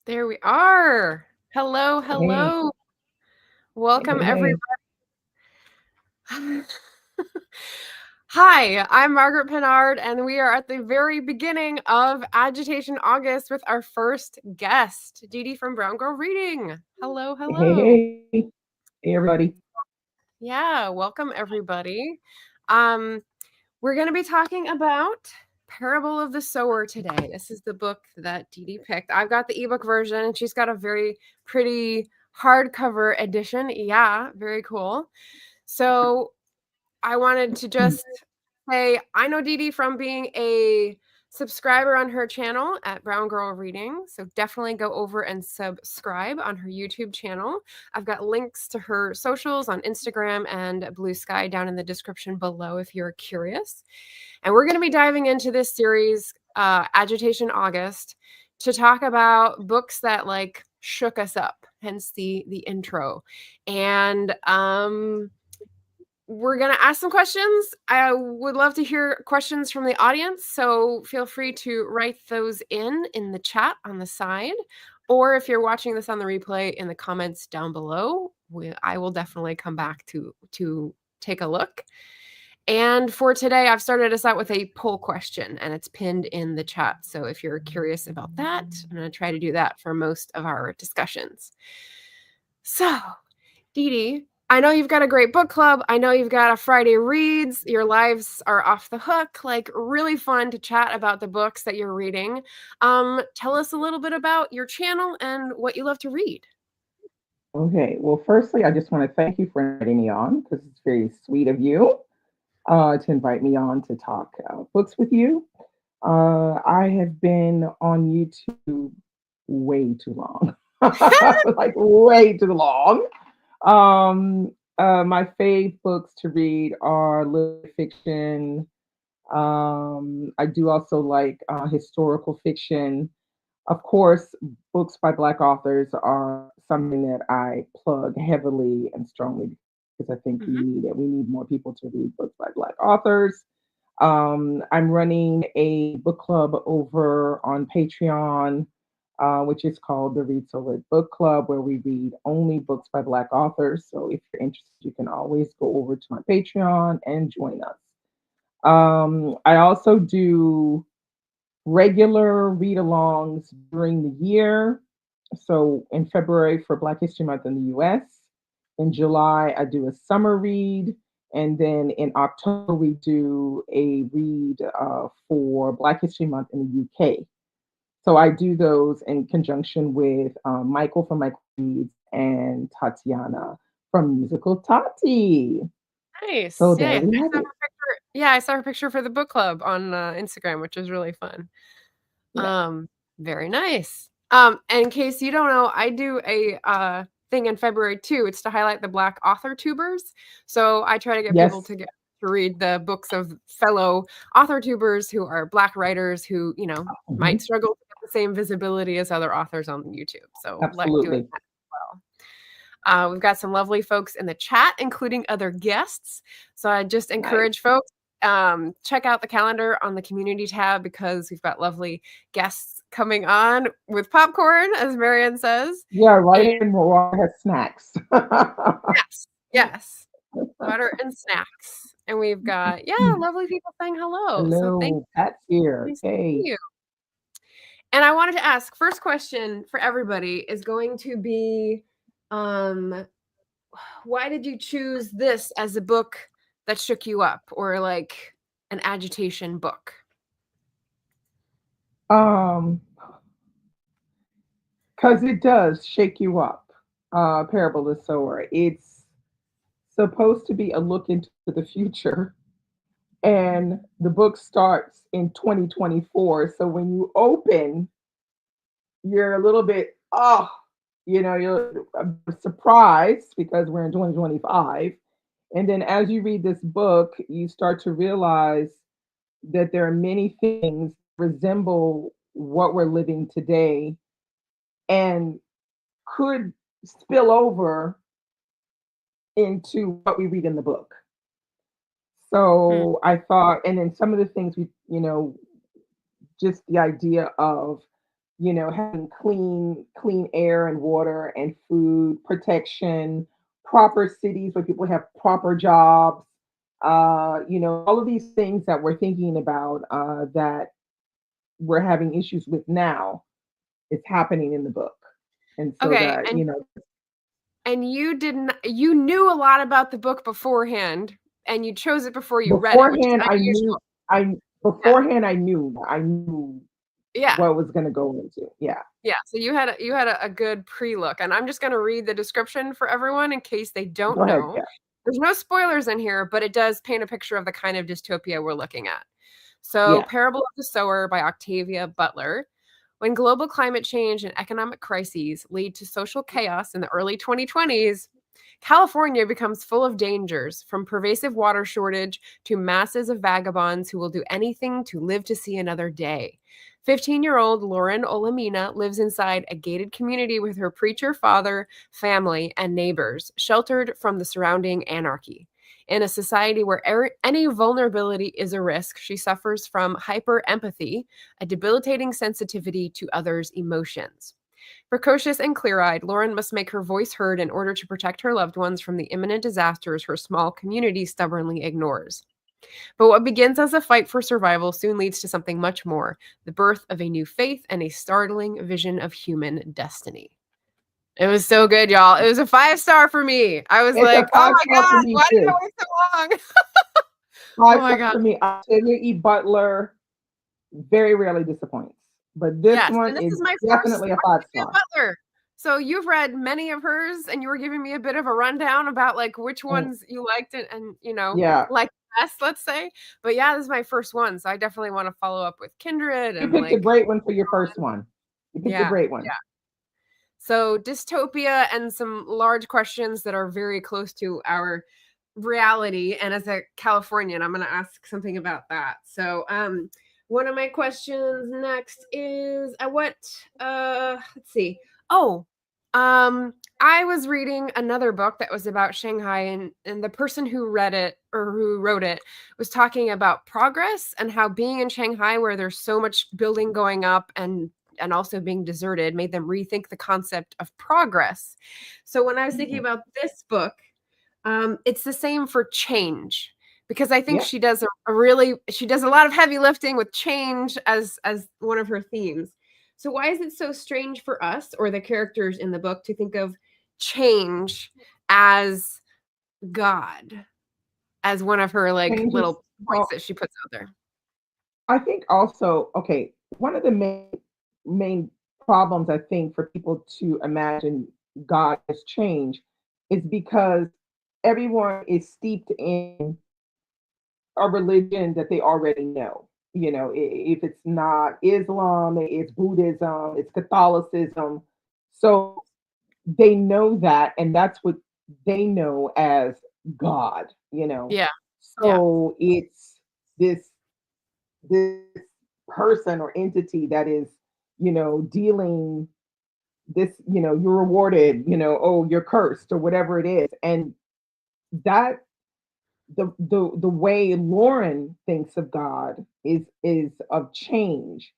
There we are. Hello, Hey, hello. Welcome, hey, hey. everybody. Hi, I'm Margaret Pennard, and we are at the very beginning of Agitation August with our first guest, Didi from Brown Girl Reading. Hello, Hey, hello. hey, hey, everybody. Yeah, welcome, everybody. Um, we're going to be talking about Parable of the Sower today. This is the book that Didi picked. I've got the ebook version, and she's got a very pretty hardcover edition. Yeah, very cool. So I wanted to just say I know Didi from being a subscriber on her channel at Brown Girl Reading. So definitely go over and subscribe on her YouTube channel. I've got links to her socials on Instagram and Blue Sky down in the description below if you're curious. And we're going to be diving into this series, Agitation August, to talk about books that like shook us up, hence the intro. And we're going to ask some questions. I would love to hear questions from the audience, so feel free to write those in the chat on the side, or if you're watching this on the replay, in the comments down below. I will definitely come back to take a look. And for today, I've started us out with a poll question, and it's pinned in the chat. So if you're curious about that, I'm going to try to do that for most of our discussions. So, Didi, I know you've got a great book club. I know you've got a Friday Reads. Your lives are off the hook. Like, really fun to chat about the books that you're reading. Tell us a little bit about your channel and what you love to read. Okay, well, firstly, I just want to thank you for inviting me on because it's very sweet of you to invite me on to talk books with you. I have been on YouTube way too long, like way too long. My fave books to read are literary fiction. I do also like historical fiction. Of course, books by Black authors are something that I plug heavily and strongly because I think we Mhm. need it. We need more people to read books by Black authors. I'm running a book club over on Patreon, which is called the Read So Lit Book Club, where we read only books by Black authors. So if you're interested, you can always go over to my Patreon and join us. I also do regular read alongs during the year. So in February for Black History Month in the US. In July, I do a summer read. And then in October, we do a read for Black History Month in the UK. So I do those in conjunction with Michael from Michael Reads and Tatiana from Musical Tati. Nice. So Yeah, there I we have saw it. her picture. Yeah, I saw her picture for the book club on Instagram, which was really fun. Yeah. Very nice. And in case you don't know, I do a thing in February too. It's to highlight the Black author tubers. So I try to get people Yes. to read the books of fellow author tubers who are Black writers who, might Mhm. struggle to get the same visibility as other authors on YouTube. So like doing Absolutely. that as well. We've got some lovely folks in the chat, including other guests. So I just Nice. encourage folks, check out the calendar on the community tab because we've got lovely guests coming on with popcorn, as Marianne says. Yeah, And right in water has snacks. yes, yes, water and snacks. And we've got, yeah, lovely people saying hello. So thank Hello, Pat's here. you. Hey. You. And I wanted to ask, first question for everybody is going to be, um, why did you choose this as a book that shook you up or like an agitation book? Um, because it does shake you up. Parable of the Sower. It's supposed to be a look into the future, and the book starts in 2024. So when you open, you're a little bit, you're surprised because we're in 2025. And then as you read this book, you start to realize that there are many things resemble what we're living today and could spill over into what we read in the book. Mm, So I thought, and then some of the things we, just the idea of having clean air and water and food protection, proper cities where people have proper jobs, all of these things that we're thinking about, that we're having issues with now, is happening in the book. And so Okay, that, and you knew a lot about the book beforehand, and you chose it before you read it, which is beforehand I unusual. knew I Yeah. beforehand I knew Yeah. what it was gonna go into. Yeah. Yeah, so you had a good pre-look, and I'm just gonna read the description for everyone in case they don't Go ahead. know. Yeah. There's no spoilers in here, but it does paint a picture of the kind of dystopia we're looking at. So, Yeah. Parable of the Sower by Octavia Butler. When global climate change and economic crises lead to social chaos in the early 2020s, California becomes full of dangers, from pervasive water shortage to masses of vagabonds who will do anything to live to see another day. 15-year-old Lauren Olamina lives inside a gated community with her preacher father, family, and neighbors, sheltered from the surrounding anarchy. In a society where any vulnerability is a risk, she suffers from hyper empathy, a debilitating sensitivity to others' emotions. Precocious and clear eyed, Lauren must make her voice heard in order to protect her loved ones from the imminent disasters her small community stubbornly ignores. But what begins as a fight for survival soon leads to something much more: the birth of a new faith and a startling vision of human destiny. It was so good, y'all. It was a 5-star for me. I was It's a like, oh five my star for God, me why did I too. wait so long? Oh 5 my stars God. for me. Octavia E. Butler very rarely disappoints. But this Yes, one and this is is my first definitely a 5 Octavia star. Butler. So you've read many of hers, and you were giving me a bit of a rundown about like which Mm, ones you liked and yeah. like best, let's say. But yeah, this is my first one, so I definitely want to follow up with Kindred You and picked a like great one for your first one. You picked a yeah, great one. yeah. So dystopia and some large questions that are very close to our reality. And as a Californian, I'm going to ask something about that. So, one of my questions next is let's see. Oh, I was reading another book that was about Shanghai, and the person who read it or who wrote it was talking about progress and how being in Shanghai, where there's so much building going up and also being deserted, made them rethink the concept of progress. So when I was thinking Mhm. about this book, it's the same for change, because I think Yep. she does a really she does a lot of heavy lifting with change as one of her themes. So why is it so strange for us or the characters in the book to think of change as God, as one of her like Changes. little points Well, that she puts out there? I think also, okay, one of the main problems I think for people to imagine God as change is because everyone is steeped in a religion that they already know. If it's not Islam, it's Buddhism, it's Catholicism. So they know that, and that's what they know as God. Yeah. Yeah. So it's this person or entity that is, dealing this, you're rewarded, oh, you're cursed or whatever it is. And that the way Lauren thinks of God is of change.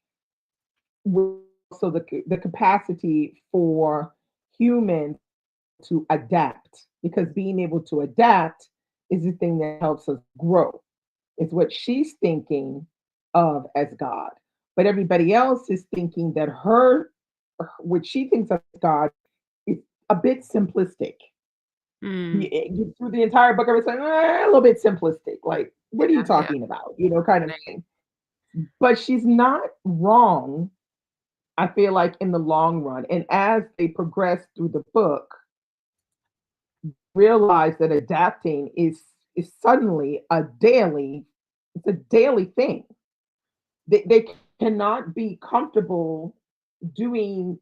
So the capacity for humans to adapt, because being able to adapt is the thing that helps us grow. It's what she's thinking of as God. But everybody else is thinking that what she thinks of God is a bit simplistic. Mm, Through the entire book, I was like, a little bit simplistic. Like, what are you yeah. Yeah. talking about? Kind of Right. thing. But she's not wrong, I feel like, in the long run. And as they progress through the book, realize that adapting is suddenly it's a daily thing. They cannot be comfortable doing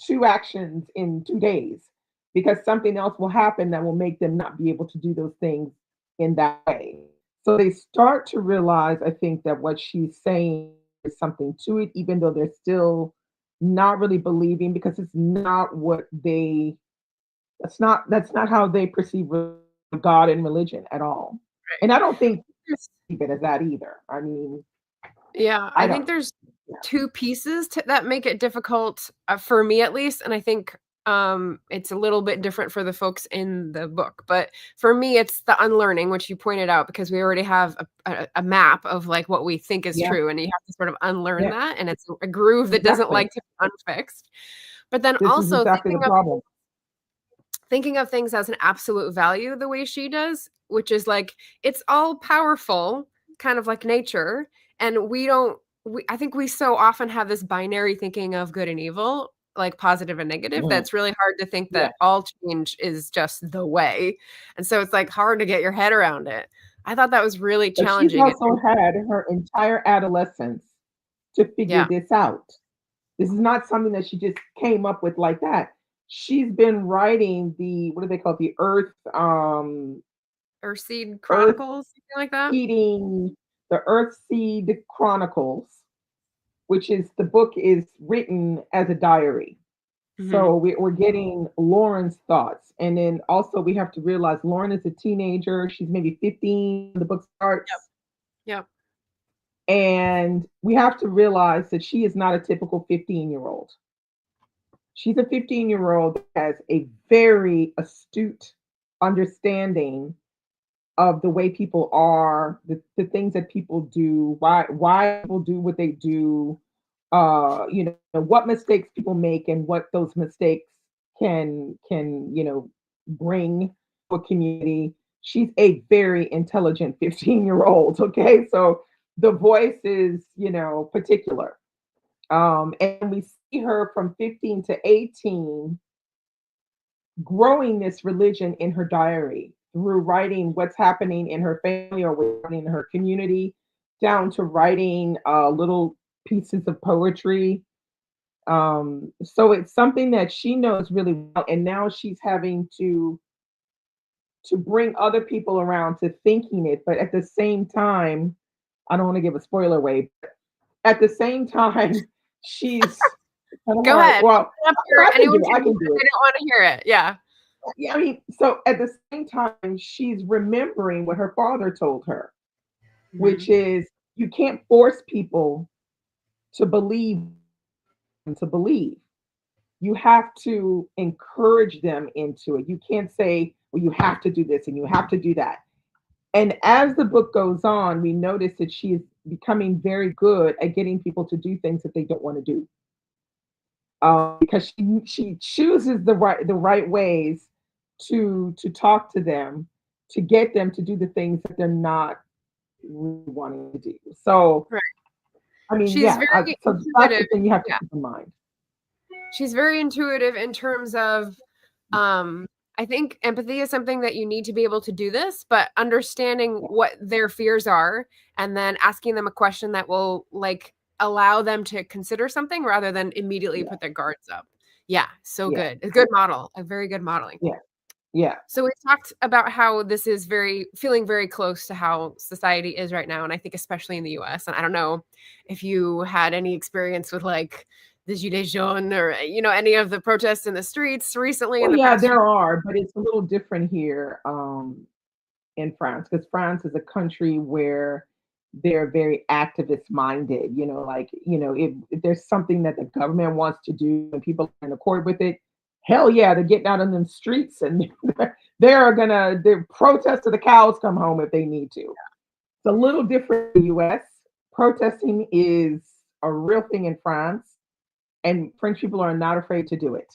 two actions in 2 days, because something else will happen that will make them not be able to do those things in that way. So they start to realize, I think, that what she's saying is something to it, even though they're still not really believing, because it's not what they that's not how they perceive God and religion at all. And I don't think Right. of it as that either. I mean, Yeah, I I think don't. there's Yeah. two pieces that make it difficult for me at least, and I think it's a little bit different for the folks in the book, but for me it's the unlearning, which you pointed out, because we already have a map of like what we think is true, and you have to sort of unlearn that, and it's a groove that doesn't like to be unfixed. But then This also is exactly the problem. Thinking of things as an absolute value the way she does, which is like it's all powerful, kind of like nature, and I think we so often have this binary thinking of good and evil, like positive and negative, that's really hard to think that all change is just the way. And so it's like hard to get your head around it. I thought that was really challenging. But she's also had her entire adolescence to figure this out. This is not something that she just came up with like that. She's been writing the, what do they call it? The Earthseed Chronicles, something like that. The Earthseed Chronicles, which is, the book is written as a diary. So we're getting Lauren's thoughts. And then also we have to realize Lauren is a teenager. She's maybe 15 when the book starts. Yep. And we have to realize that she is not a typical 15-year-old. She's a 15-year-old that has a very astute understanding of the way people are, the things that people do, why people do what they do, what mistakes people make and what those mistakes can bring to a community. She's a very intelligent 15-year-old. Okay, so the voice is particular, and we see her from 15 to 18 growing this religion in her diary through writing what's happening in her family or what's happening in her community, down to writing little pieces of poetry. So it's something that she knows really well, and now she's having to bring other people around to thinking it. But at the same time, I don't want to give a spoiler away, but at the same time, she's go ahead. Well, I can do it. I don't want to hear it. Yeah. I mean, so at the same time, she's remembering what her father told her, which is you can't force people to believe. You have to encourage them into it. You can't say, well, you have to do this and you have to do that. And as the book goes on, we notice that she is becoming very good at getting people to do things that they don't want to do. Because she chooses the right ways to talk to them, to get them to do the things that they're not really wanting to do. So, I mean, so that's the thing you have to keep in mind. She's very intuitive in terms of, I think empathy is something that you need to be able to do this, but understanding what their fears are and then asking them a question that will like allow them to consider something rather than immediately put their guards up. Yeah. So good. A good model, a very good modeling. Yeah. So we talked about how this is feeling very close to how society is right now. And I think especially in the US, and I don't know if you had any experience with like the Gilets jaunes or, any of the protests in the streets recently. There are, but it's a little different here in France, because France is a country where they're very activist minded, if there's something that the government wants to do and people are in accord with it, hell yeah, they're getting out on the streets and they're protest till the cows come home if they need to. It's a little different in the US. Protesting is a real thing in France, and French people are not afraid to do it.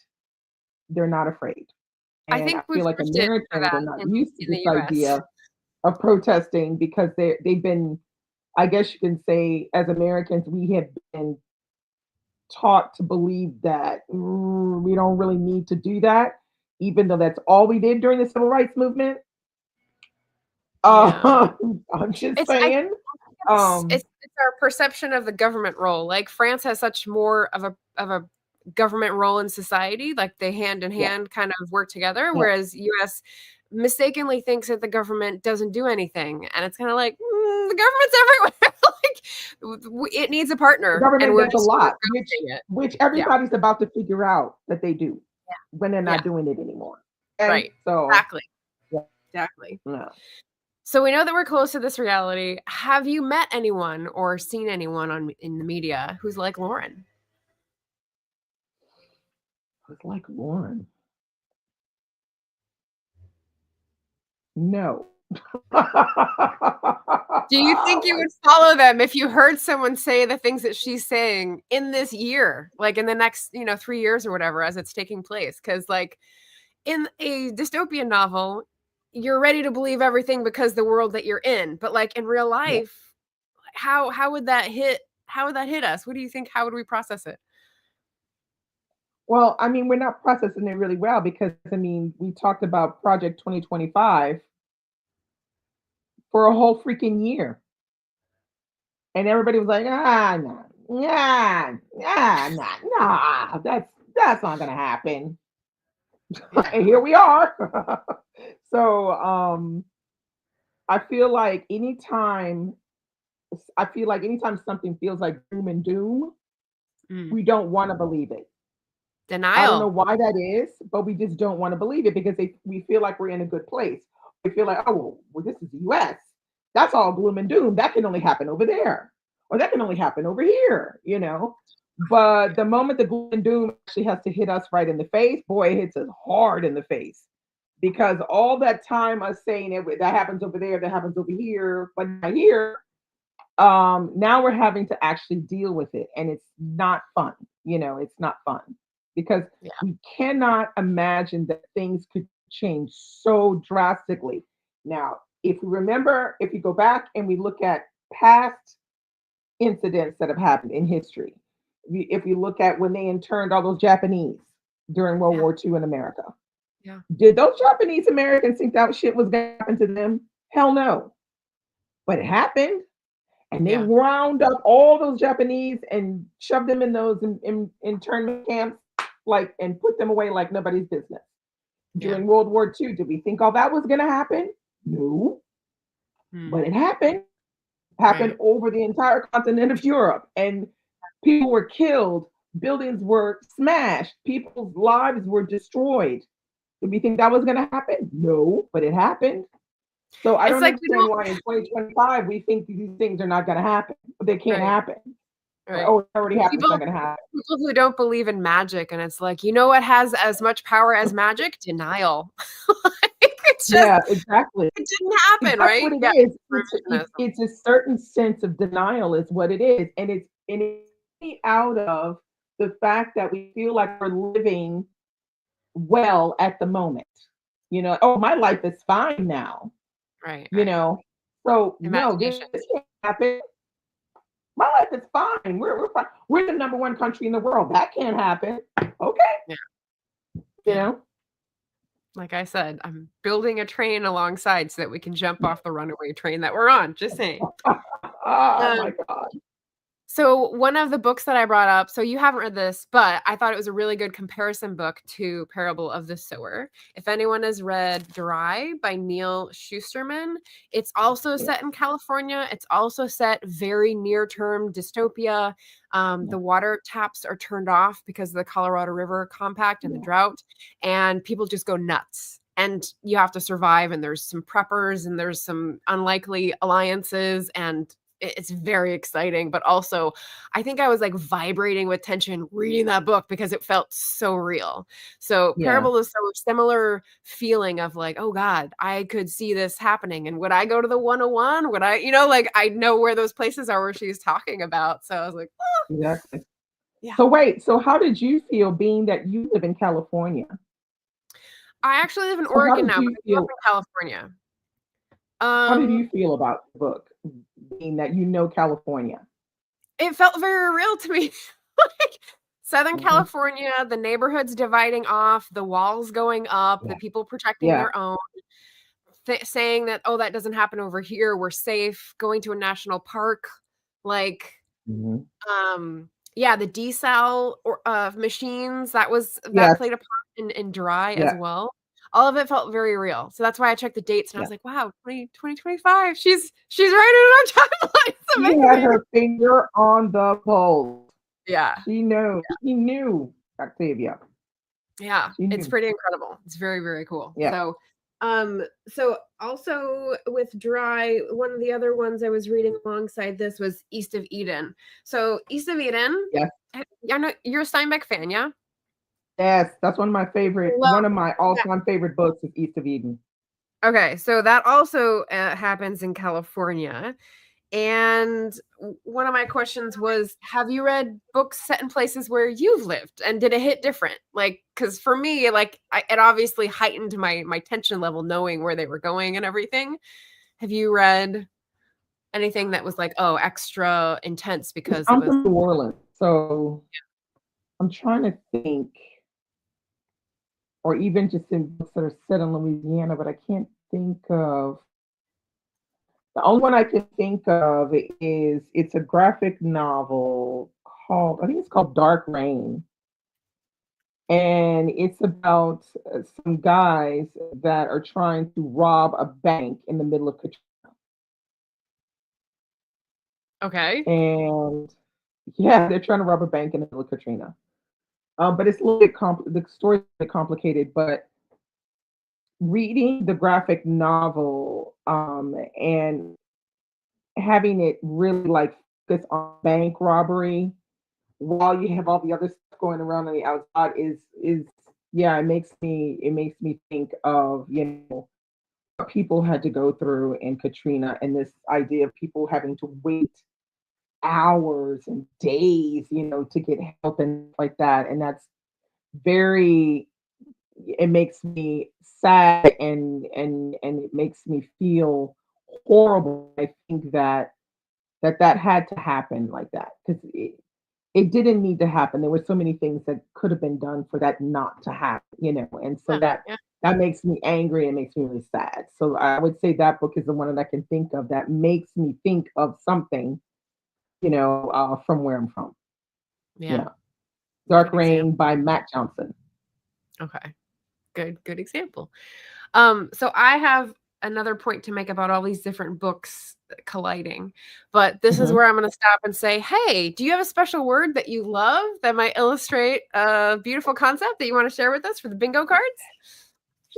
They're not afraid. And I feel like Americans are not used to this idea of protesting, because they've been, I guess you can say, as Americans, we have been taught to believe that we don't really need to do that, even though that's all we did during the civil rights movement. I'm just saying. It's our perception of the government role. Like France has such more of a government role in society, like they hand in hand kind of work together, whereas US mistakenly thinks that the government doesn't do anything, and it's kind of like the government's everywhere. Like it needs a partner. The government does a lot, which everybody's about to figure out that they do when they're not doing it anymore. Right. So exactly. Yeah. Exactly. Yeah. So we know that we're close to this reality. Have you met anyone or seen anyone in the media who's like Lauren? It's like Lauren. No. Do you think you would follow them if you heard someone say the things that she's saying in this year, like in the next, 3 years or whatever as it's taking place? Because like in a dystopian novel, you're ready to believe everything because the world that you're in. But like in real Yeah. life, how would that hit? How would that hit us? What do you think? How would we process it? Well, I mean, we're not processing it really well because I mean, we talked about Project 2025 for a whole freaking year. And everybody was like, no, that's not gonna happen. Yeah. And here we are. So I feel like anytime something feels like doom and doom, Mm. we don't want to believe it. I don't know Denial. why that is, but we just don't want to believe it because we feel like we're in a good place. We feel like, oh, well, this is the US. That's all gloom and doom. That can only happen over there, or that can only happen over here. But the moment the gloom and doom actually has to hit us right in the face, boy, it hits us hard in the face. Because all that time us saying that happens over there, that happens over here, but not here, now we're having to actually deal with it. And it's not fun. It's not fun because Yeah. we cannot imagine that things could change so drastically. Now, if you go back and we look at past incidents that have happened in history, if you look at when they interned all those Japanese during World Yeah. War II in America, Yeah. did those Japanese Americans think that shit was going to happen to them? Hell no. But it happened. And they Yeah. wound up all those Japanese and shoved them in those internment camps, like, and put them away like nobody's business. Yeah. During World War II, did we think all that was going to happen? No, Mm. but it happened. Happened Right. over the entire continent of Europe, and people were killed. Buildings were smashed. People's lives were destroyed. Did we think that was going to happen? No, but it happened. So I It's don't like we understand don't. why in 2025 we think these things are not going to happen. They can't Right. happen. Or, Right. oh, it already happened. It's not People going to happen. people who don't believe in magic, and it's like, what has as much power as magic? Denial. Like, it's just Yeah, exactly. it didn't happen, That's what right? it Yeah. is. Revisionism. It's a certain sense of denial, is what it is, and it's out of the fact that we feel like we're living well at the moment. Oh, my life is fine now. Right, You right. know, so no, Imagination. this can't happen. My life is fine. We're fine. We're the number one country in the world. That can't happen. Okay, Yeah, you yeah. know. Like I said, I'm building a train alongside so that we can jump off the runaway train that we're on, just saying. Oh Um my God. So one of the books that I brought up, so you haven't read this, but I thought it was a really good comparison book to Parable of the Sower. If anyone has read Dry by Neil Schusterman, it's also Yeah, set in California. It's also set very near term dystopia. yeah, The water taps are turned off because of the Colorado River compact and the yeah, drought, and people just go nuts. And you have to survive, and there's some preppers, and there's some unlikely alliances, and it's very exciting, but also I think I was like vibrating with tension reading that book because it felt so real. So yeah. Parable is so similar feeling of like, oh God, I could see this happening. And would I go to the 101? Would I, like I know where those places are where she's talking about. So I was like, oh, Exactly. yeah. So wait, so how did you feel being that you live in California? I actually live in So how Oregon did now, but you I grew up feel in California. how did Um, you feel about the book being that you know California? it felt very real to me. Like Southern Mhm. California, the neighborhoods dividing off, the walls going up, the Yeah. people protecting Yeah. their own, saying that, oh, that doesn't happen over here. We're safe. Going to a national park, like, Mhm. yeah, the desal or machines that Yes. played a part in Dry as Yeah. well. All of it felt very real. So that's why I checked the dates and I Yeah. was like, wow, 2025. She's right in our timeline. It's She had amazing. her finger on the pulse. Yeah. She knew. She knew, Octavia. Yeah, She it's knew. pretty incredible. It's very, very cool. Yeah. So So also with Dry, one of the other ones I was reading alongside this was East of Eden. So East of Eden, Yes. I know you're a Steinbeck fan, yeah? Yes, that's one of my Yeah. all-time favorite books is East of Eden. Okay, so that also happens in California. And one of my questions was, have you read books set in places where you've lived, and did it hit different? Like, because for me, like, it obviously heightened my tension level knowing where they were going and everything. Have you read anything that was like, oh, extra intense because it I'm was from New Orleans, so I'm trying to think, or even just in books that are set in Louisiana, but I can't think of. The only one I can think of is it's a graphic novel called, I think it's called Dark Rain. And it's about some guys that are trying to rob a bank in the middle of Katrina. okay? And yeah, they're trying to rob a bank in the middle of Katrina. But it's a little bit the story's a bit complicated, but reading the graphic novel and having it really like focus on bank robbery while you have all the other stuff going around on the outside is yeah, it makes me think of, what people had to go through in Katrina, and this idea of people having to wait hours and days, to get help and like that. And that's very it makes me sad, and it makes me feel horrible. I think that had to happen like that, because it didn't need to happen. There were so many things that could have been done for that not to happen. And so Yeah, that yeah, that makes me angry and makes me really sad. So I would say that book is the one that I can think of that makes me think of something, from where I'm from. yeah. Yeah. Dark Good example. Rain by Matt Johnson. Okay, good example. So I have another point to make about all these different books colliding, but this is Mhm. where I'm going to stop and say, hey, do you have a special word that you love that might illustrate a beautiful concept that you want to share with us for the bingo cards?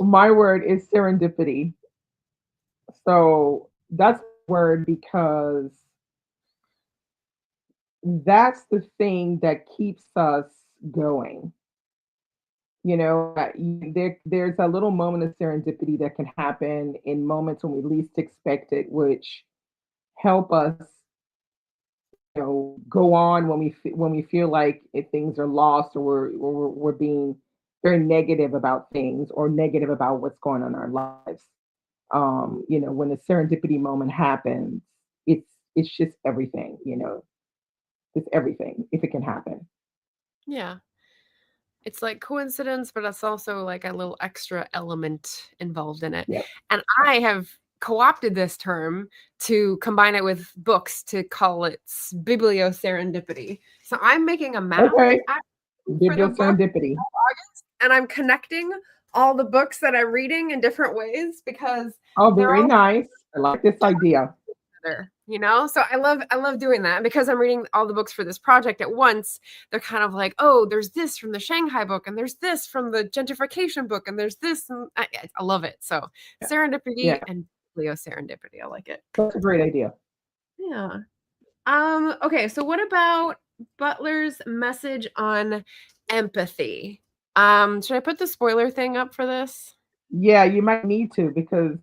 My word is serendipity. So that's the word because that's the thing that keeps us going. There's a little moment of serendipity that can happen in moments when we least expect it, which help us, go on when we feel like if things are lost, or we're being very negative about things or negative about what's going on in our lives. When the serendipity moment happens, it's just everything. It's everything if it can happen. Yeah. It's like coincidence, but it's also like a little extra element involved in it. Yep. And I have co-opted this term to combine it with books to call it biblioserendipity. So I'm making a map Okay. for the Biblical book, serendipity. and I'm connecting all the books that I'm reading in different ways because Oh, they're very all nice. I like this idea. together. So I love doing that because I'm reading all the books for this project at once. They're kind of like, oh, there's this from the Shanghai book, and there's this from the gentrification book, and there's this, and I love it. So Yeah. serendipity Yeah. and Leo serendipity, I like it. That's a great idea. Yeah. Okay, so what about Butler's message on empathy? Should I put the spoiler thing up for this? Yeah, you might need to because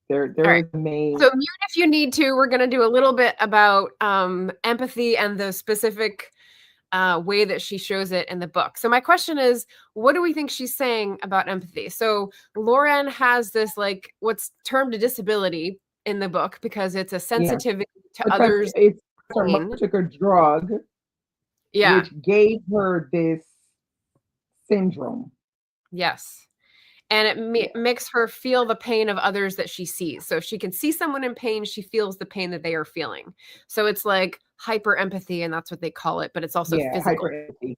All there right. is a main. So mute if you need to. We're going to do a little bit about empathy and the specific way that she shows it in the book. So my question is, what do we think she's saying about empathy? So Lauren has this like what's termed a disability in the book because it's a Yeah, sensitivity to because others' her mother pain. took a drug Yeah. which gave her this syndrome. Yes. And it Yeah. makes her feel the pain of others that she sees. So if she can see someone in pain, she feels the pain that they are feeling. So it's like hyper empathy, and that's what they call it, but it's also Yeah, physical hyperactivity.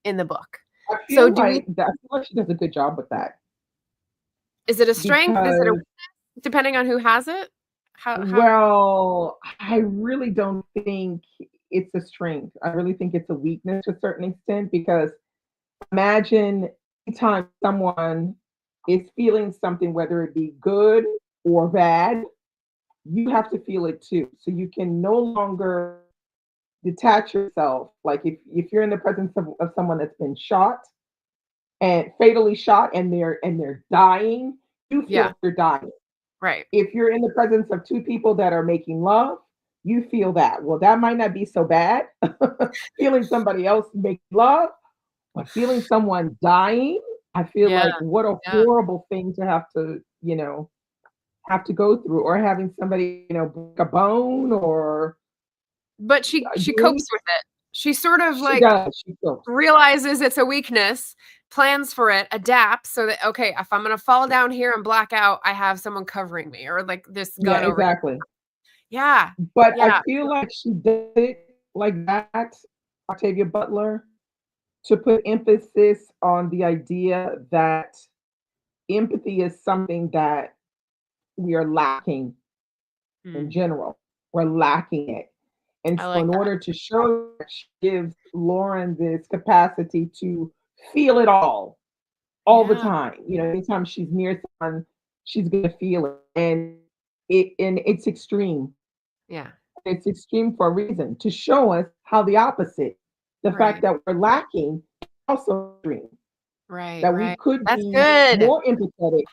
in the book. I So feel do we like that I feel like she does a good job with that is it a strength? Is it a because, weakness depending on who has it? How well, I really don't think it's a strength. I really think it's a weakness to a certain extent because imagine anytime someone is feeling something, whether it be good or bad, you have to feel it too. So you can no longer detach yourself. Like if you're in the presence of someone that's been shot and fatally shot and they're dying, you feel Yeah. like they're dying. Right. If you're in the presence of two people that are making love, you feel that. Well, that might not be so bad, feeling somebody else make love, but feeling someone dying, I feel Yeah. like what a Yeah. horrible thing to have to, have to go through, or having somebody, break a bone or But she do anything. copes with it. She sort of She like does. She feels. realizes it's a weakness, plans for it, adapts so that, okay, if I'm gonna fall down here and black out, I have someone covering me or like this Yeah, gun over here. exactly. Yeah. But I Yeah. feel like she did it like that, Octavia Butler, to put emphasis on the idea that empathy is something that we are lacking in Mm, general. We're lacking it. And I so, like in that. order to show that, she gives Lauren this capacity to feel it all the Yeah. time. Anytime she's near someone, she's gonna feel it, and it's extreme. Yeah. It's extreme for a reason to show us how the opposite, the fact Right. that we're lacking, is also extreme. Right. That we Right. could That's be good. more empathetic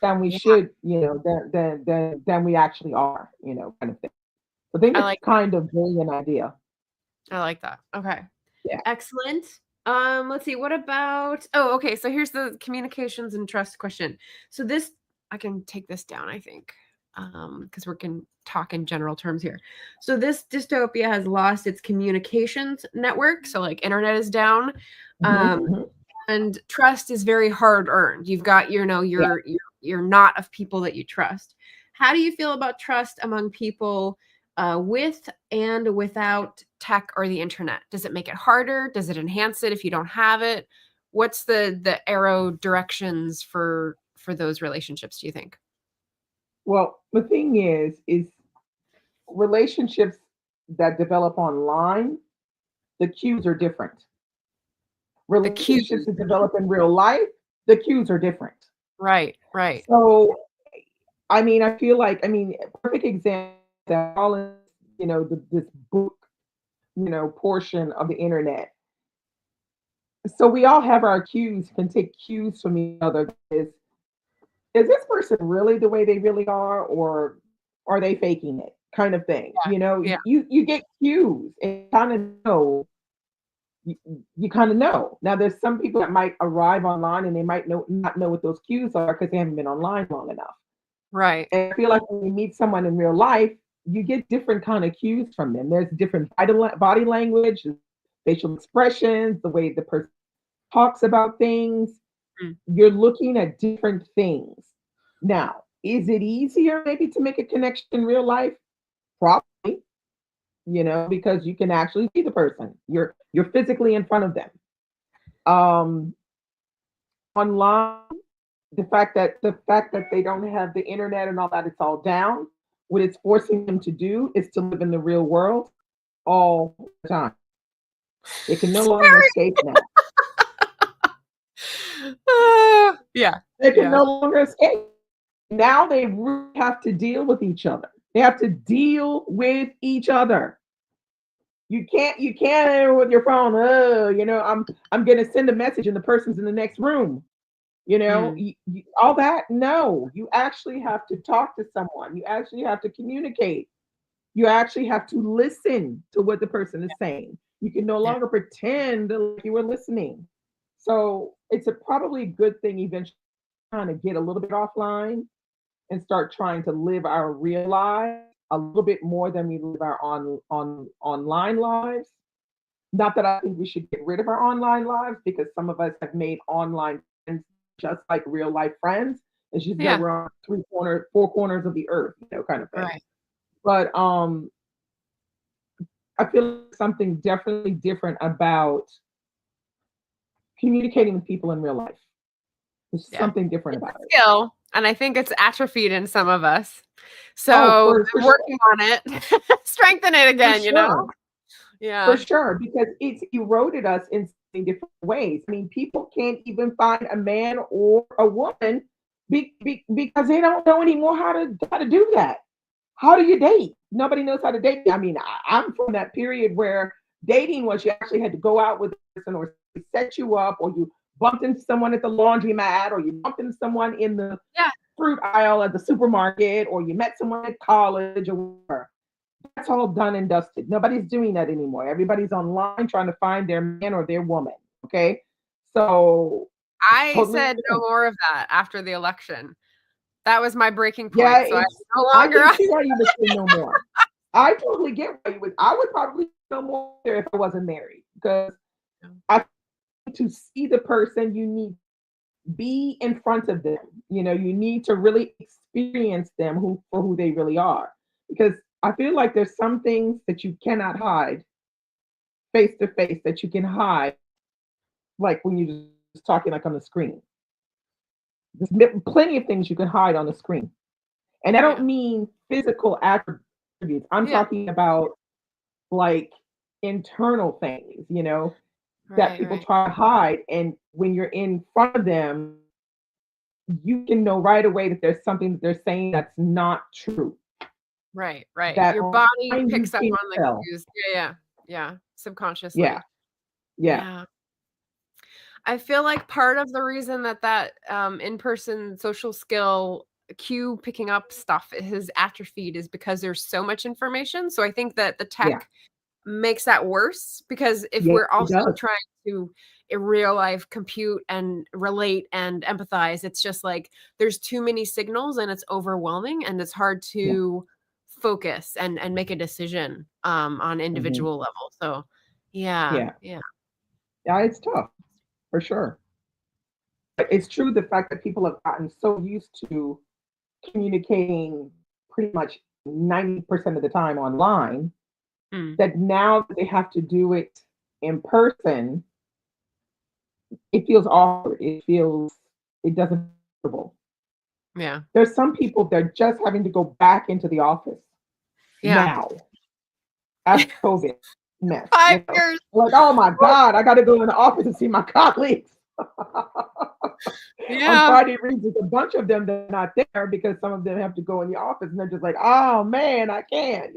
than we Yeah. should, than we actually are, kind of thing. I think I it's like kind of brilliant idea. I like that. Okay. Yeah. Excellent. Let's see. What about okay, so here's the communications and trust question. So this I can take this down, I think. Because we can talk in general terms here. So this dystopia has lost its communications network. So like internet is down. Mhm, Um, mhm. and trust is very hard earned. You've got, Yeah. you're not of people that you trust. How do you feel about trust among people with and without tech or the internet? Does it make it harder? Does it enhance it if you don't have it? What's the arrow directions for those relationships, do you think? Well, the thing is relationships that develop online, the cues are different. The Relationships cues. that develop in real life, the cues are different. Right, right. So, I mean, I feel like, perfect example that all in, this book, portion of the internet. So we all have our cues, can take cues from each other. Is this person really the way they really are, or are they faking it? Kind of thing. Yeah, You get cues and kind of know. You kind of know. Now, there's some people that might arrive online and they might not know what those cues are because they haven't been online long enough. right. And I feel like when you meet someone in real life, you get different kind of cues from them. There's different body language, facial expressions, the way the person talks about things. Mm, You're looking at different things. Now, is it easier maybe to make a connection in real life? Probably, because you can actually see the person. You're physically in front of them. Um, Online, the fact that they don't have the internet and all that, it's all down. What it's forcing them to do is to live in the real world all the time. They can no longer Scary. escape now. Yeah, They can yeah, no longer escape. Now they really have to deal with each other. They have to deal with each other. You can't with your phone. Oh, I'm gonna send a message and the person's in the next room. mm, All that. No, you actually have to talk to someone. You actually have to communicate. You actually have to listen to what the person is saying. You can no yeah, longer pretend like you were listening. So it's a probably good thing eventually kind of get a little bit offline and start trying to live our real lives a little bit more than we live our online lives. Not that I think we should get rid of our online lives, because some of us have made online friends just like real life friends. It's just that yeah, we're on four corners of the earth, kind of thing. right. But I feel like something definitely different about communicating with people in real life. There's Yeah. something different It's about a it. skill, and I think it's atrophied in some of us. Oh, So, for I'm sure, working on it. Strengthen it for again, you know? sure, for Yeah. sure, because it's eroded us in in different ways. I mean, people can't even find a man or a woman because they don't know anymore how to do that. How do you date? Nobody knows how to date. I mean, I'm from that period where dating was you actually had to go out with a person or set you up, or you bumped into someone at the laundromat, or you bumped into someone in the Yeah. fruit aisle at the supermarket, or you met someone at college or whatever. That's all done and dusted. Nobody's doing that anymore. Everybody's online trying to find their man or their woman. Okay. So it's I totally said no different. more of that after the election. That was my breaking Yeah, point. So I'm it's no I longer can on. see why you would say no more. I totally get why you would. I would probably no more if I wasn't married because I think to see the person you need be in front of them. You know, you need to really experience them who for who they really are. Because I feel like there's some things that you cannot hide face to face that you can hide, like when you're just talking like on the screen. There's plenty of things you can hide on the screen. And I don't Yeah. mean physical attributes. I'm Yeah. talking about like internal things, that Right. people Right. try to hide. And when you're in front of them, you can know right away that there's something that they're saying that's not true. Right. Right. That Your body online you picks up can on the tell. cues. Yeah. Yeah. Yeah. Yeah, Subconsciously. yeah, Yeah. I feel like part of the reason that in-person social skill cue picking up stuff has atrophied is because there's so much information. So I think that the yeah, tech makes that worse because if yeah, we're it also does. trying to in real life compute and relate and empathize, it's just like there's too many signals and it's overwhelming and it's hard Yeah, to focus and make a decision on hmm, individual level. So yeah, yeah, yeah. yeah. It's tough for sure. But it's true the fact that people have gotten so used to communicating pretty much 90% of the time online Mm, that now that they have to do it in person, it feels awkward. It doesn't feel comfortable. yeah. There's some people that are just having to go back into the office Yeah. now after COVID mess. 5 years. Like, oh my God, I got to go in the office and see my colleagues. On Yeah. Friday reads, there's a bunch of them that are not there because some of them have to go in the office and they're just like, oh man, I can't.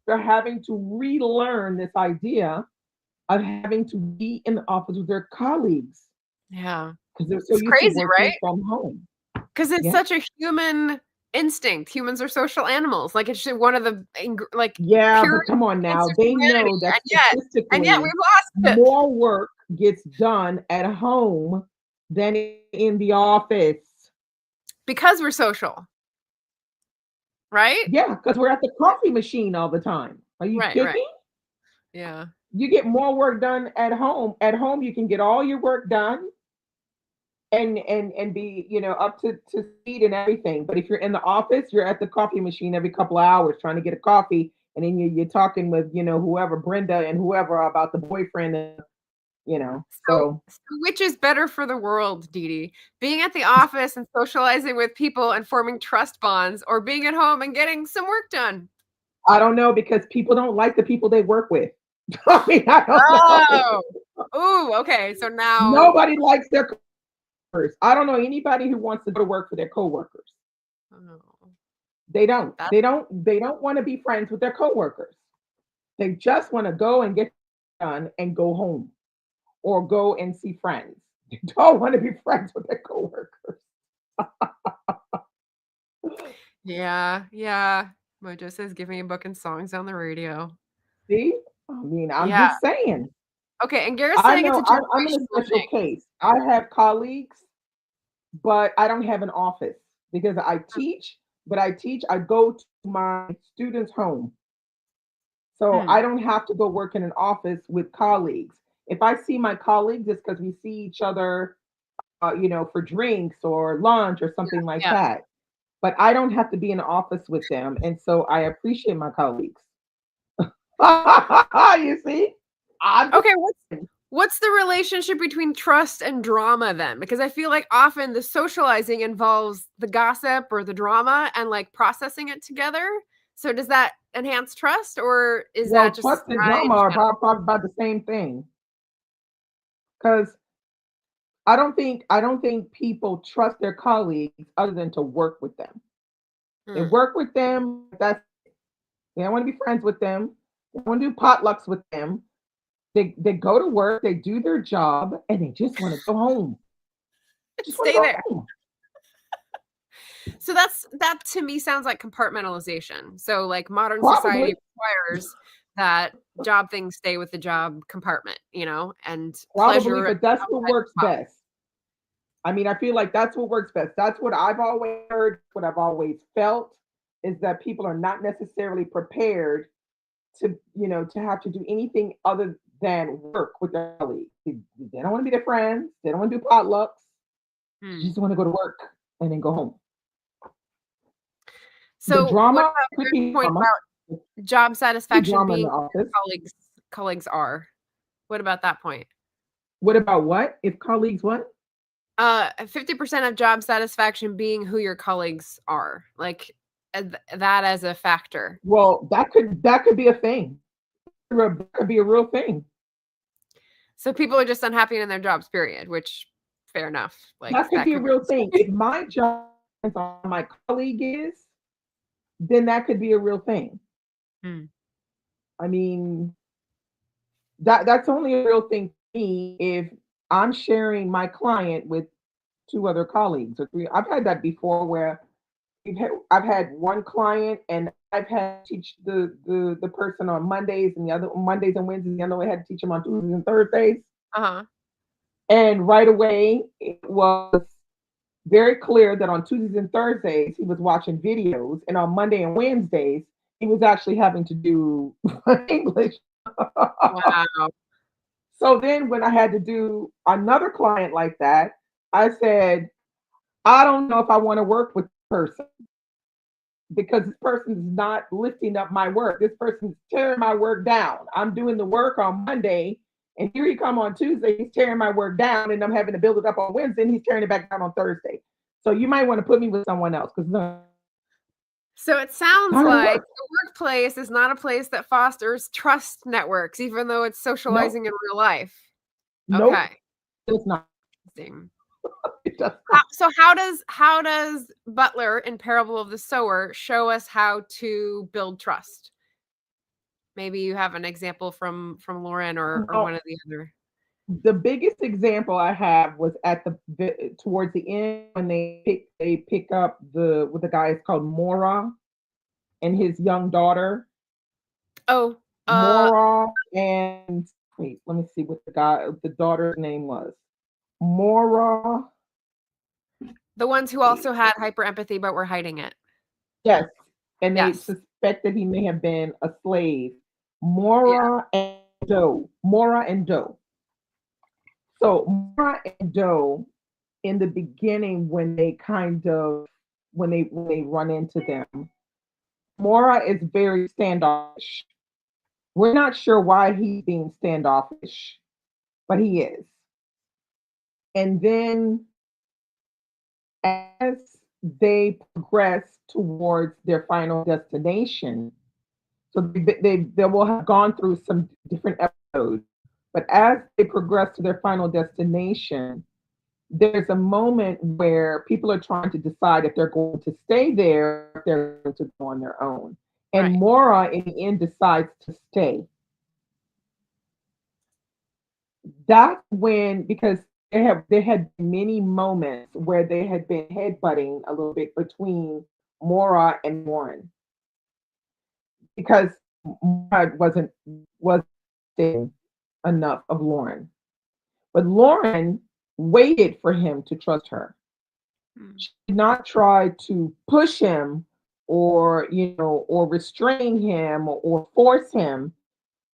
They're having to relearn this idea of having to be in the office with their colleagues Yeah. because they're so It's used to crazy, working right? from home. Because it's Yeah. such a human instinct. Humans are social animals. Like, it's just one of the like, Yeah, pure but come on instincts now. of They humanity, know that and yet we've statistically lost it more work gets done at home than in the office. because we're social, right? Yeah, because we're at the coffee machine all the time. Are you Right, right. kidding? Yeah. You get more work done at home. At home, you can get all your work done and be up to speed and everything. But if you're in the office, you're at the coffee machine every couple of hours trying to get a coffee, and then you're talking with whoever Brenda and whoever about the boyfriend. So So so which is better for the world, Didi? Being at the office and socializing with people and forming trust bonds, or being at home and getting some work done? I don't know because people don't like the people they work with. I mean, I don't know. Oh. Ooh, okay, so now Nobody likes their coworkers. I don't know anybody who wants to go to work for their coworkers. oh, They don't. that's They don't. They don't want to be friends with their coworkers. They just want to go and get done and go home or go and see friends. They don't want to be friends with their coworkers. yeah, yeah. Mojo says, "Give me a book and songs on the radio." See, I mean, I'm Yeah. just saying. Okay, and Garrett's I saying it's a know I'm in a generational special thing. case. I have colleagues, but I don't have an office because I teach. But I go to my students' home. So Mm, I don't have to go work in an office with colleagues. If I see my colleagues, it's because we see each other, for drinks or lunch or something like yeah. that. But I don't have to be in the office with them. And so I appreciate my colleagues. You see? I'm just Okay, what's the relationship between trust and drama then? Because I feel like often the socializing involves the gossip or the drama and, like, processing it together. So does that enhance trust, or is that well, just a trust and side drama are channel? probably about the same thing. because I don't think people trust their colleagues other than to work with them. They Mm. work with them. They don't want to be friends with them. They don't want to do potlucks with them. They go to work, they do their job, and they just want to go home. Just want to Stay go there. home. So that to me sounds like compartmentalization. So like modern society Probably, requires that job things stay with the job compartment, and probably, pleasure but that's what outside works the box. best. I mean, I feel like that's what works best. That's what I've always heard, what I've always felt is that people are not necessarily prepared to have to do anything other than work with their colleagues. They don't want to be their friends. They don't want to do potlucks. They Hmm. just want to go to work and then go home. The So what drama about could your be point drama. about job Could be satisfaction drama in being the who your office. colleagues are? What about that point? What about what? If colleagues what? 50% of job satisfaction being who your colleagues are, like that as a factor. Well, that could be a thing. That could be a real thing. So people are just unhappy in their jobs, period, which fair enough. Like That could that be a could real thing. If my job is on my colleague is, then that could be a real thing. Hmm. I mean, that's only a real thing to me if I'm sharing my client with two other colleagues or three. I've had that before where I've had one client and I've had to teach the person on Mondays and the other Mondays and Wednesdays. The other way I had to teach them on Tuesdays and Thursdays. Uh-huh. And right away, it was very clear that on Tuesdays and Thursdays he was watching videos, and on Monday and Wednesdays he was actually having to do English. Wow. So then when I had to do another client like that, I said, I don't know if I want to work with this person because this person is not lifting up my work. This person is tearing my work down. I'm doing the work on Monday, and here he come on Tuesday, he's tearing my work down, and I'm having to build it up on Wednesday, and he's tearing it back down on Thursday. So you might want to put me with someone else because it's not So it sounds gonna like work. the workplace is not a place that fosters trust networks, even though it's Nope, socializing in real life. nope, Okay. it's not. Interesting. It does not. So how does Butler in Parable of the Sower show us how to build trust? Maybe you have an example from Lauren or one Well, of the other. the biggest example I have was at towards the end when they pick up the what the guy is called Mora and his young daughter. Oh, Mora and wait, let me see what the daughter's name was. Mora, the ones who wait, also had hyper empathy but were hiding it. yes, and they Yes. suspect that he may have been a slave. Yeah. Mora and Doe. Mora and Doe. So Mora and Doe in the beginning when they kind of when they run into them, Mora is very standoffish. We're not sure why he's being standoffish, but he is. And then as they progress towards their final destination, so they will have gone through some different episodes, but as they progress to their final destination, there's a moment where people are trying to decide if they're going to stay there, if they're going to go on their own. And Right. Mora, in the end, decides to stay. That's when, because there had many moments where they had been headbutting a little bit between Mora and Warren, because Mora wasn't thinking enough of Lauren, but Lauren waited for him to trust her. Mm. She did not try to push him or restrain him or force him.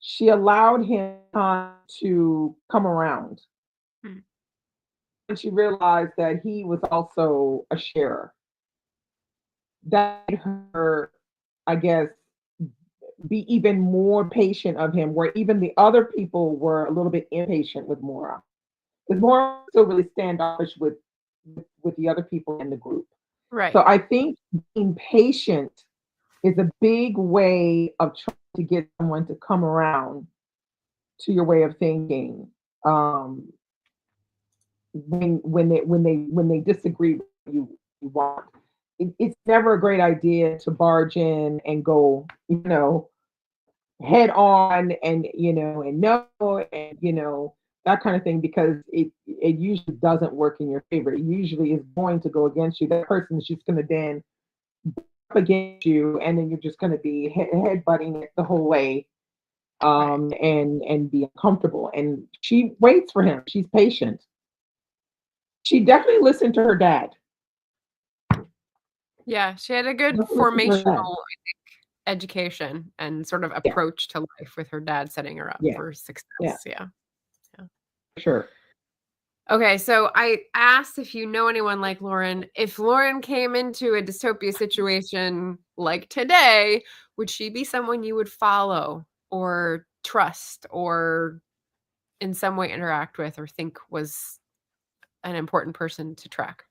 She allowed him time to come around. Mm. And she realized that he was also a sharer. That made her, I guess, be even more patient of him, where even the other people were a little bit impatient with Mora. Because Mora still really standoffish with the other people in the group. So Right. I think being patient is a big way of trying to get someone to come around to your way of thinking. Um, when they disagree with what you want. It's never a great idea to barge in and go, head on, and no, and that kind of thing, because it usually doesn't work in your favor. It usually is going to go against you. That person's just going to then up against you, and then you're just going to be head butting it the whole way, Right. and be uncomfortable. And she waits for him. She's patient. She definitely listened to her dad. Yeah, she had a good Definitely listened to her dad. formational education and sort of Yeah, approach to life with her dad setting her up yeah, for yeah, success. Yeah. Yeah. sure. Okay, so I asked if you know anyone like Lauren. If Lauren came into a dystopia situation like today, would she be someone you would follow or trust or in some way interact with or think was an important person to track?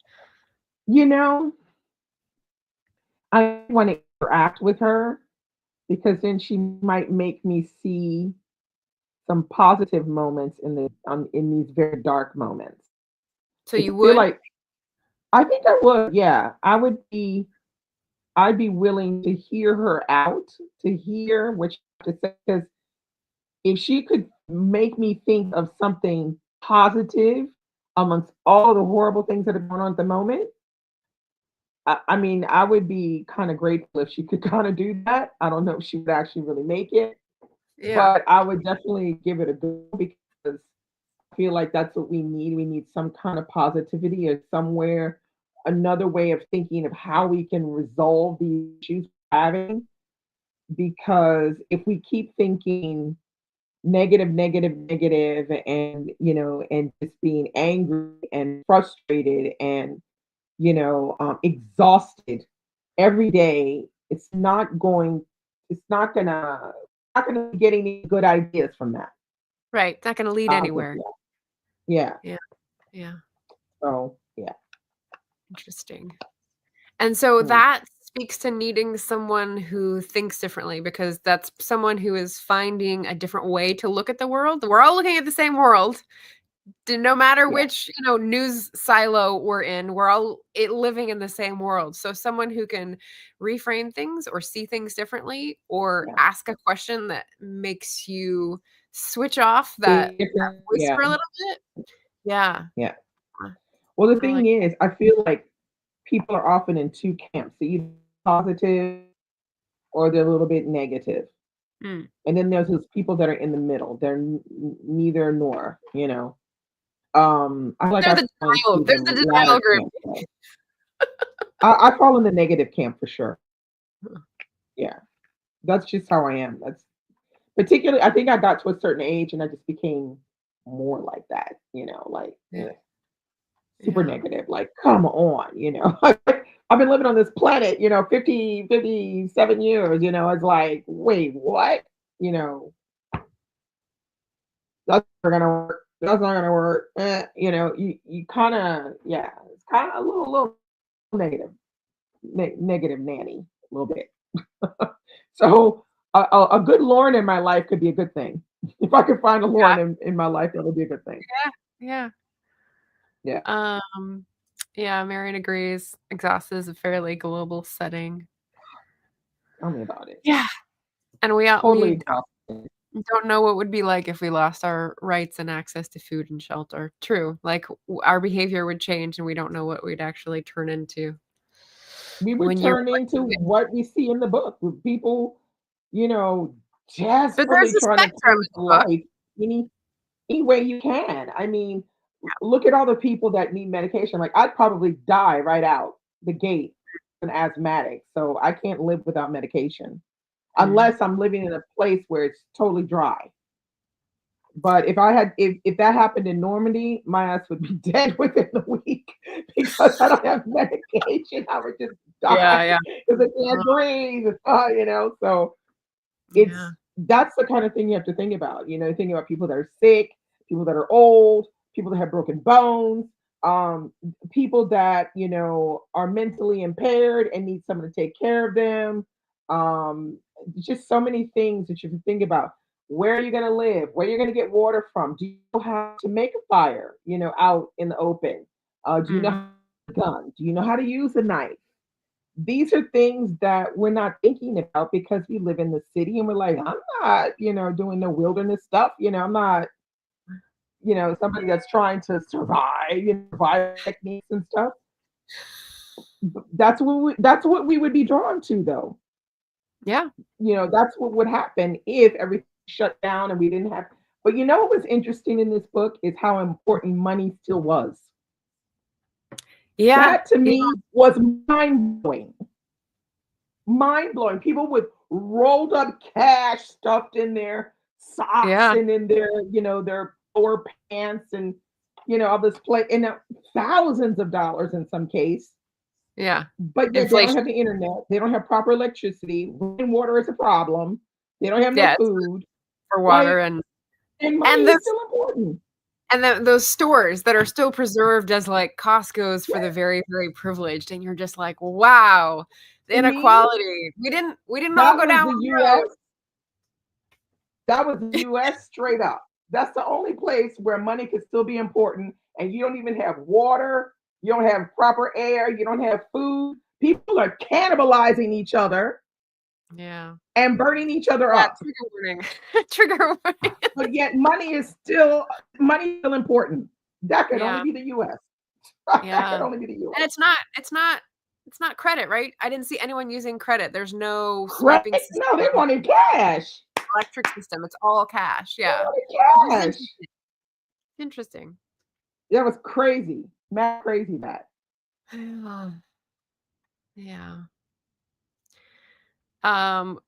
You know, I want to interact with her because then she might make me see some positive moments in these very dark moments. So Because you I feel would? like I think I would, yeah, I'd be willing to hear her out, to hear what she has to say. Because if she could make me think of something positive amongst all the horrible things that are going on at the moment, I mean, I would be kind of grateful if she could kind of do that. I don't know if she would actually really make it, Yeah. but I would definitely give it a go, because I feel like that's what we need. We need some kind of positivity, or somewhere, another way of thinking of how we can resolve the issues we're having. Because if we keep thinking negative, negative, negative, and just being angry and frustrated and exhausted every day, it's not gonna be getting any good ideas from that. Right. It's not going to lead I think, anywhere. yeah, yeah. Yeah. Yeah. So yeah. Interesting. And so Mm, that speaks to needing someone who thinks differently because that's someone who is finding a different way to look at the world. We're all looking at the same world. No matter yeah, which, news silo we're in, we're all living in the same world. So someone who can reframe things or see things differently or yeah. ask a question that makes you switch off that Think different. voice Yeah, for a little bit. Yeah. yeah. Well, the I thing like is, I feel like people are often in two camps. They're either positive or they're a little bit negative. mm. And then there's those people that are in the middle. They're neither nor. I feel like They're I the fall denial. into There's the the denial latter group. camp. So I fall in the negative camp for sure. Yeah, that's just how I am. That's particularly. I think I got to a certain age and I just became more like that. Like, Yeah. super Yeah. negative. Like, come on. I've been living on this planet, 57 years. It's like, wait, what? You know, that's not gonna work. That's not gonna work. You kind of, yeah, it's kind of a little negative, negative nanny, a little bit. So a good Lauren in my life could be a good thing. If I could find a Lauren Yeah. in my life, that would be a good thing. Yeah. Yeah. Yeah, Um, yeah, Marion agrees. Exhaust is a fairly global setting. tell me about it. Yeah. And we Totally exhausted. don't know what would be like if we lost our rights and access to food and shelter. True. Like our behavior would change and we don't know what we'd actually turn into We would when you're turn into like, what we see in the book, with people, you know, but there's desperately a trying to spectrum cling in to the book. life any way you can. I mean, look at all the people that need medication. Like, I'd probably die right out the gate, an asthmatic, so I can't live without medication Mm. unless I'm living in a place where it's totally dry. But if that happened in Normandy, my ass would be dead within a week because I don't have medication. I would just die Yeah, yeah. because I can't breathe. So Yeah. that's the kind of thing you have to think about. Think about people that are sick, people that are old, people that have broken bones, people that are mentally impaired and need someone to take care of them. Just so many things that you have to think about. Where are you going to live? Where are you going to get water from? Do you know how to make a fire, out in the open? Do you know Mm. how to use a gun? Do you know how to use a knife? These are things that we're not thinking about because we live in the city and we're like, I'm not, doing the wilderness stuff. I'm not, somebody that's trying to survive, survival techniques and stuff. That's what we would be drawn to though. Yeah. That's what would happen if everything shut down and we didn't have. But what was interesting in this book is how important money still was. Yeah. That to Yeah. me was mind blowing. Mind blowing. People with rolled up cash stuffed in their socks Yeah. and in their lower pants and all this play and thousands of dollars in some case. Yeah. But yet they don't Inflation. have the internet. They don't have proper electricity. Running water is a problem. They don't have no Yeah. It's food. for water Like, and money and is this still important. and those stores that are still preserved as like Costco's for the Yeah, very, very privileged, and you're just like, wow, the to me, inequality. We didn't all that go was down the one US. road. That was the US straight up. That's the only place where money could still be important. And you don't even have water. You don't have proper air. You don't have food. People are cannibalizing each other Yeah. and burning each other Yeah. up. Trigger warning. Trigger warning. But yet money is still important. That could only Yeah. be the US. That Yeah. could only be the And US. it's not credit, right? I didn't see anyone using credit. There's no swiping Credit? No, they system, wanted cash. electric system. It's all cash. They Yeah. wanted Which is cash. interesting. Interesting. That was crazy. Mad crazy, Matt. Yeah. Um,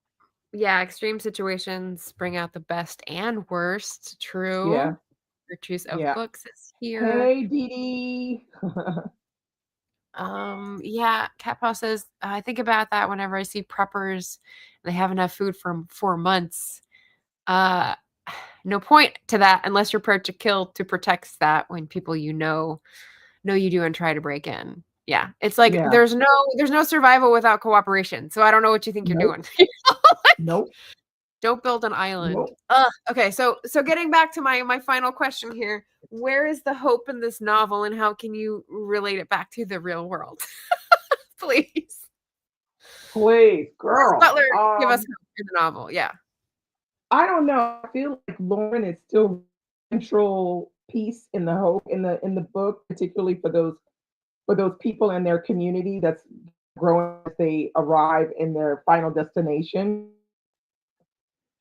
yeah, extreme situations bring out the best and worst. Yeah, True. Virtues of yeah. books is here. Hey, Didi. Yeah, Cat Paw says, I think about that whenever I see preppers, they have enough food for 4 months. Uh, no point to that unless you're prepared to kill to protect that when people know you do and try to break in. Yeah. It's like Yeah. there's no survival without cooperation. So I don't know what you think you're Nope. doing. Nope. Don't build an island. Nope. Okay, so getting back to my final question here, where is the hope in this novel and how can you relate it back to the real world? Please. Please, Miss girl. Butler, give us hope in the novel. Yeah. I don't know. I feel like Lauren is still central piece in the hope in the book, particularly for those people in their community that's growing as they arrive in their final destination.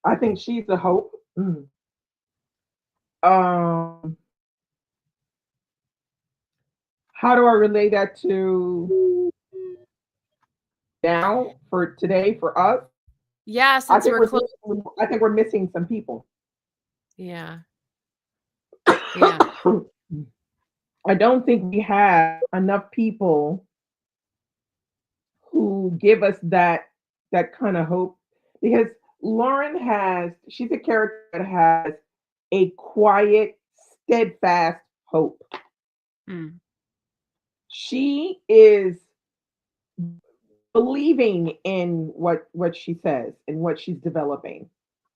I think she's the hope. Um, how do I relate that to now for today for us? Yeah, I since think we're we're close. missing, I think we're missing some people. Yeah. Yeah. I don't think we have enough people who give us that kind of hope because she's a character that has a quiet, steadfast hope. Mm. She is believing in what she says and what she's developing.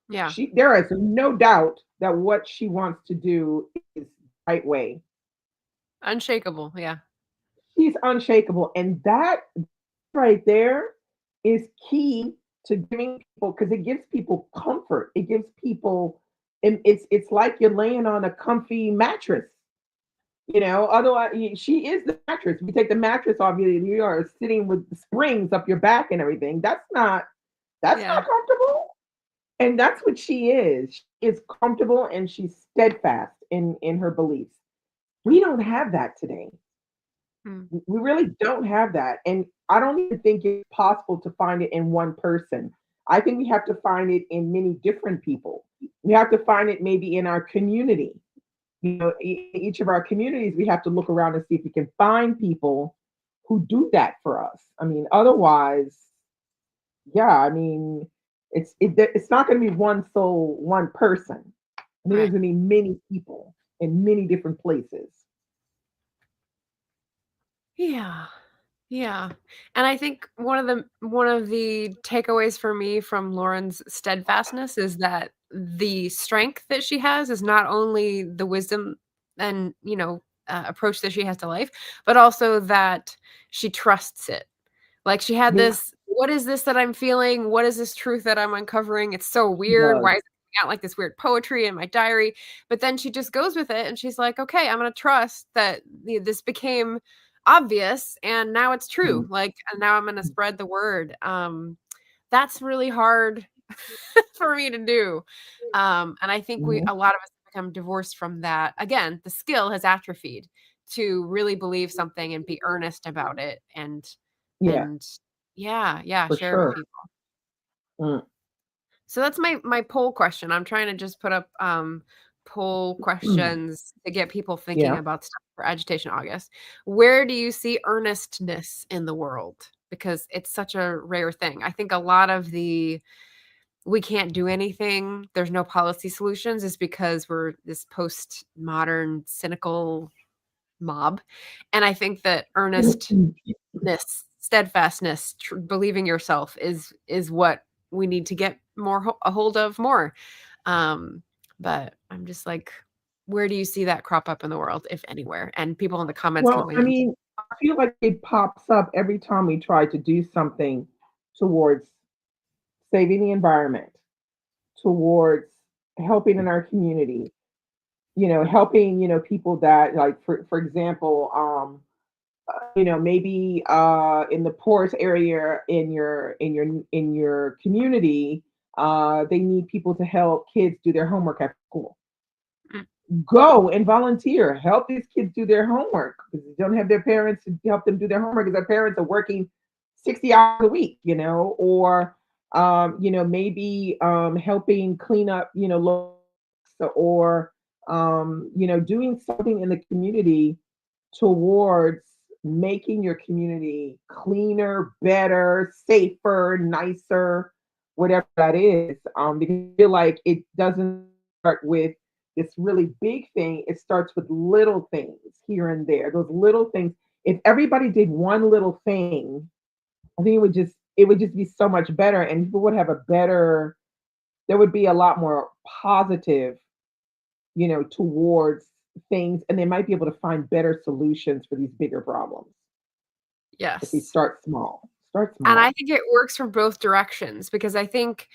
Yeah. There is no doubt that what she wants to do is the right way. Unshakable. Yeah. She's unshakable, and that right there is key to giving people because it gives people comfort. It gives people, and it's like you're laying on a comfy mattress. Otherwise she is the mattress. If you take the mattress off, you are sitting with springs up your back and everything. That's not Yeah. comfortable. And that's what she is. She is comfortable and she's steadfast in her beliefs. We don't have that today. Mm. We really don't have that. And I don't even think it's possible to find it in one person. I think we have to find it in many different people. We have to find it maybe in our community. Each of our communities, we have to look around and see if we can find people who do that for us. I mean, otherwise, yeah, I mean, it's not going to be one soul, one person. I mean, there's Right. going to be many people in many different places. Yeah. Yeah. And I think one of the takeaways for me from Lauren's steadfastness is that the strength that she has is not only the wisdom and, approach that she has to life, but also that she trusts it. Like, she had Yeah, this, "What is this that I'm feeling? What is this truth that I'm uncovering? It's so she weird. does. Why is it coming out like this weird poetry in my diary?" But then she just goes with it, and she's like, "Okay, I'm gonna trust that this became obvious, and now it's true. Mhm. Like, and now I'm gonna spread the word." That's really hard for me to do. And I think Mhm. a lot of us become divorced from that. Again, the skill has atrophied to really believe something and be earnest about it Yeah, and yeah, for share it with sure. people. Mm. So that's my poll question. I'm trying to just put up poll Mm. questions to get people thinking Yeah. about stuff for Agitation August. Where do you see earnestness in the world? Because it's such a rare thing. I think a lot of the we can't do anything, there's no policy solutions is because we're this postmodern cynical mob. And I think that earnestness, steadfastness, believing yourself is what we need to get more a hold of more. Um, but I'm just like, where do you see that crop up in the world, if anywhere? And people in the comments can Well, weigh I in. mean, I feel like it pops up every time we try to do something towards saving the environment, towards helping in our community, helping, people that like for example, maybe in the poorest area in your community, they need people to help kids do their homework at school. Mm, Go and volunteer. Help these kids do their homework because they don't have their parents to help them do their homework because their parents are working 60 hours a week, or maybe helping clean up, or doing something in the community towards making your community cleaner, better, safer, nicer, whatever that is. Because I feel like it doesn't start with this really big thing. It starts with little things here and there. Those little things. If everybody did one little thing, I think it would just be so much better, and people would have a better. There would be a lot more positive, towards things, and they might be able to find better solutions for these bigger problems if we yes. start small. Start And I small. think it works from both directions because I think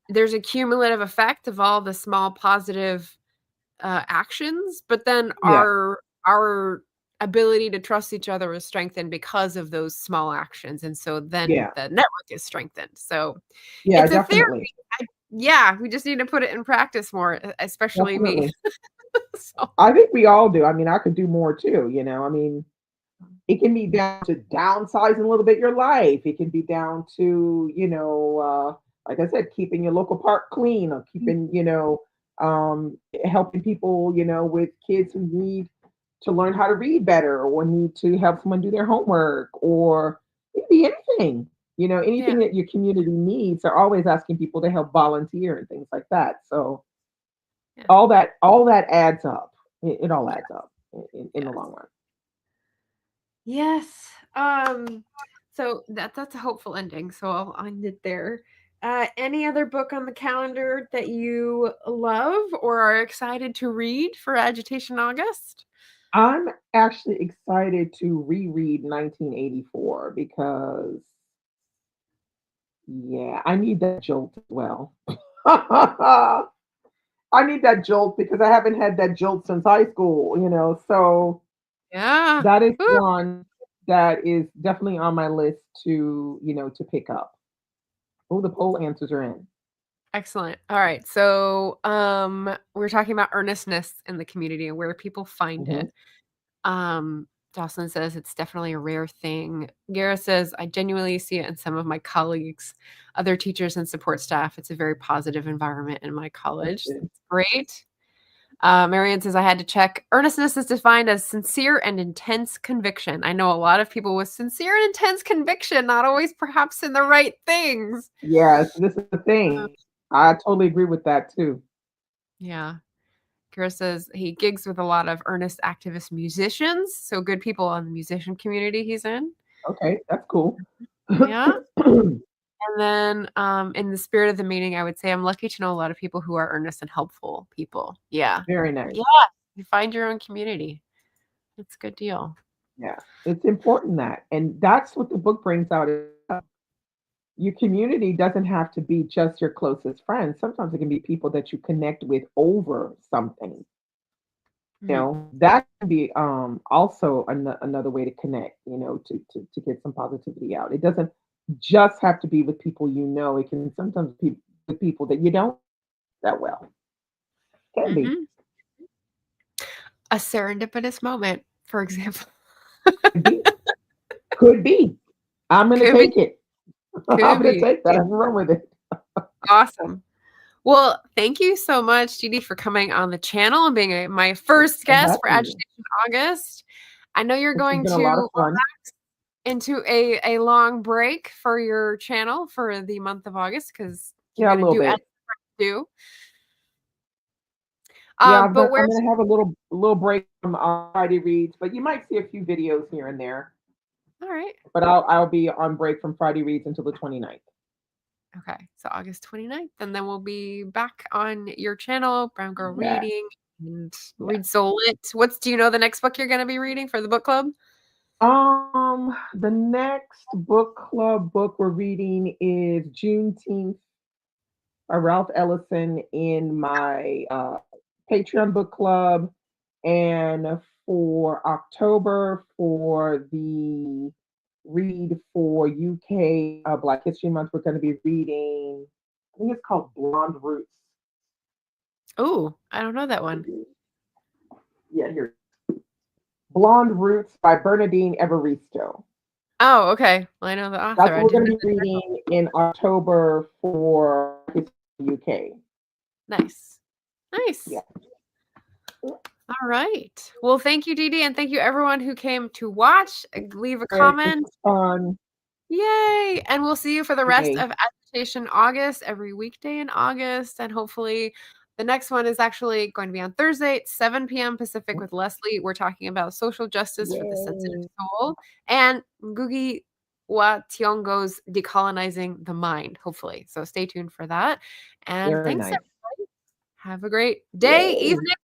there's a cumulative effect of all the small positive actions, but then Yeah, our ability to trust each other is strengthened because of those small actions, and so then yeah, the network is strengthened. So yeah, it's a theory. definitely, Yeah, we just need to put it in practice more, especially me. definitely. So I think we all do. I mean, I could do more too. I mean, it can be down to downsizing a little bit your life. It can be down to, like I said, keeping your local park clean or keeping, helping people, with kids who need to learn how to read better or need to help someone do their homework or it could be anything, yeah, anything that your community needs. They're always asking people to help volunteer and things like that. So yeah, all that adds up. It all yeah, adds up in the yes. long run. Yes. So that's a hopeful ending. So I'll end it there. Any other book on the calendar that you love or are excited to read for Agitation August? I'm actually excited to reread 1984 because, yeah, I need that jolt as well. I need that jolt because I haven't had that jolt since high school, so Yeah. that is Woo. one that is definitely on my list to pick up. Oh, the poll answers are in. Excellent. All right. So, we're talking about earnestness in the community and where people find Mhm. it. Jocelyn says it's definitely a rare thing. Gara says, I genuinely see it in some of my colleagues, other teachers and support staff. It's a very positive environment in my college. That's great. Marianne says, I had to check. Earnestness is defined as sincere and intense conviction. I know a lot of people with sincere and intense conviction, not always perhaps in the right things. Yes, this is the Uh, thing. I totally agree with that too. yeah. Kira says he gigs with a lot of earnest activist musicians, so good people in the musician community he's in. Okay, that's cool. Yeah. And then, in the spirit of the meeting, I would say I'm lucky to know a lot of people who are earnest and helpful people. Yeah. Very nice. Yeah. You find your own community. It's a good deal. Yeah, it's important that, and that's what the book brings out. Your community doesn't have to be just your closest friends. Sometimes it can be people that you connect with over something. You Mhm. know, that can be also another way to connect. You know, to get some positivity out. It doesn't just have to be with people you know. It can sometimes be with people that you don't that well. Can be. Mhm. A serendipitous moment, for example. Could be. Could be. I'm gonna Could be. take it. I'm Could gonna be. take that and run with it. Awesome. Well, thank you so much, Didi, for coming on the channel and being my first For guest for having me. Agitation August. I know you're This has going been a lot of to fun. into a long break for your channel for the month of August because you're Yeah, a gonna little do as bit. do. Yeah, But I'm where's gonna have a little break from Friday reads, but you might see a few videos here and there. all right. But I'll be on break from Friday reads until the 29th. Okay, so August 29th, and then we'll be back on your channel, Brown Girl Yeah, Reading and yeah. Read So Lit. Do you know the next book you're gonna be reading for the book club? The next book club book we're reading is Juneteenth by Ralph Ellison in my Patreon book club, and for October for the read for UK Black History Month, we're going to be reading. I think it's called Blonde Roots. Oh, I don't know that one. Yeah, here. Blonde Roots by Bernadine Evaristo. Oh, okay. Well, I know the author. That's I what we're didn't going know to be the title. reading in October for History UK. Nice. Yeah. Nice. All right. Well, thank you, Didi, and thank you everyone who came to watch. Leave a Great. This comment. was fun. Yay! And we'll see you for the rest Yay. of Agitation August, every weekday in August. And hopefully, the next one is actually going to be on Thursday at 7 p.m. Pacific with Leslie. We're talking about social justice for the sensitive Yay. soul and Ngugi wa Thiong'o's decolonizing the mind, hopefully. So stay tuned for that. And Very thanks, nice. everybody. Have a great day, Yay. evening.